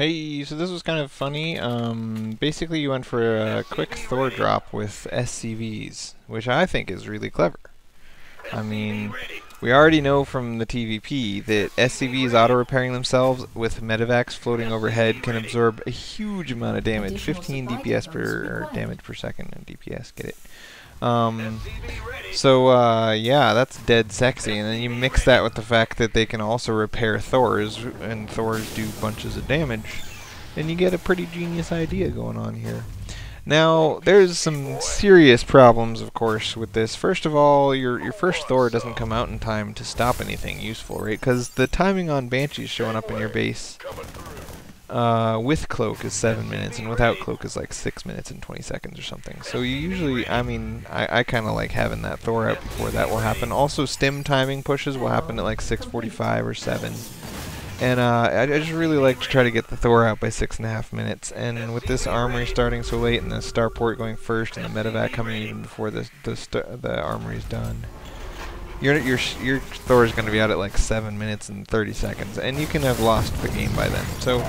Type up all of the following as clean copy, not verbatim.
Hey, so this was kind of funny. Basically you went for a quick Thor drop with SCVs, which I think is really clever. I mean, we already know from the TVP that SCVs auto-repairing themselves with medevacs floating overhead can absorb a huge amount of damage, 15 DPS per, or damage per second, and DPS, get it. Um, yeah, that's dead sexy, and then you mix that with the fact that they can also repair Thors, and Thors do bunches of damage, and you get a pretty genius idea going on here. Now, there's some serious problems, of course, with this. First of all, your first Thor doesn't come out in time to stop anything useful, right? Because the timing on Banshees showing up in your base with cloak is 7 minutes, and without cloak is like 6 minutes and 20 seconds or something. So you usually, I kind of like having that Thor out before that will happen. Also, stim timing pushes will happen at like 6:45 or 7. And I just really like to try to get the Thor out by 6.5 minutes. And with this armory starting so late, and the starport going first, and the medevac coming even before the armory's done, your Thor is going to be out at like 7 minutes and 30 seconds, and you can have lost the game by then. So,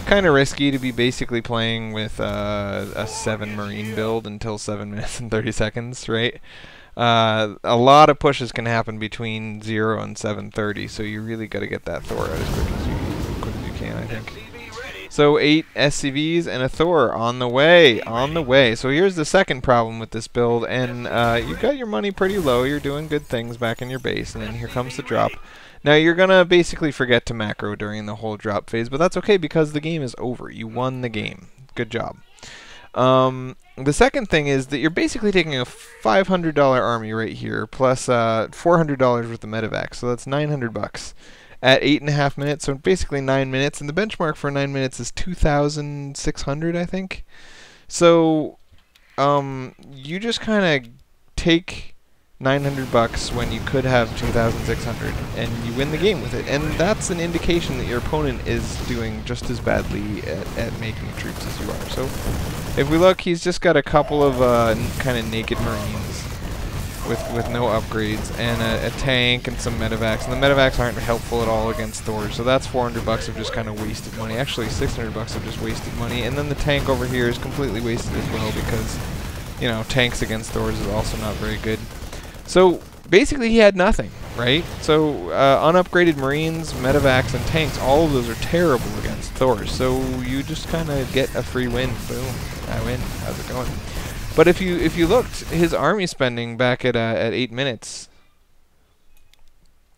kind of risky to be basically playing with a 7 Marine build until 7 minutes and 30 seconds, right? A lot of pushes can happen between 0 and 7:30, so you really got to get that Thor out as quick as you can, I think. So 8 SCVs and a Thor on the way. So here's the second problem with this build, and you got your money pretty low, you're doing good things back in your base, and then here comes the drop. Now you're gonna basically forget to macro during the whole drop phase, but that's okay because the game is over. You won the game. Good job. The second thing is that you're basically taking a $500 army right here, plus $400 worth of medevac, so that's $900 at 8.5 minutes, so basically 9 minutes, and the benchmark for 9 minutes is 2,600, I think. So, you just kind of take $900 when you could have 2,600, and you win the game with it. And that's an indication that your opponent is doing just as badly at making troops as you are. So, if we look, he's just got a couple of kind of naked Marines with no upgrades, and a tank and some medevacs. And the medevacs aren't helpful at all against Thor, so that's $400 of just kind of wasted money. Actually, $600 of just wasted money. And then the tank over here is completely wasted as well because, you know, tanks against Thors is also not very good. So basically he had nothing, right? So unupgraded Marines, medevacs, and tanks, all of those are terrible against Thors. So you just kind of get a free win. Boom, I win. How's it going? But if you looked, his army spending back at 8 minutes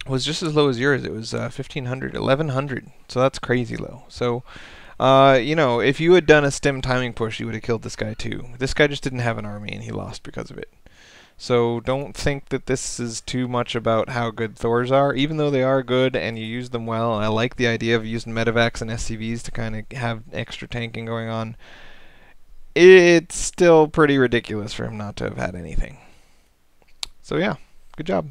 was just as low as yours. It was 1,500, 1,100. So that's crazy low. So you know, if you had done a stim timing push, you would have killed this guy too. This guy just didn't have an army, and he lost because of it. So don't think that this is too much about how good Thors are, even though they are good and you use them well. And I like the idea of using medevacs and SCVs to kind of have extra tanking going on. It's still pretty ridiculous for him not to have had anything. So yeah, good job.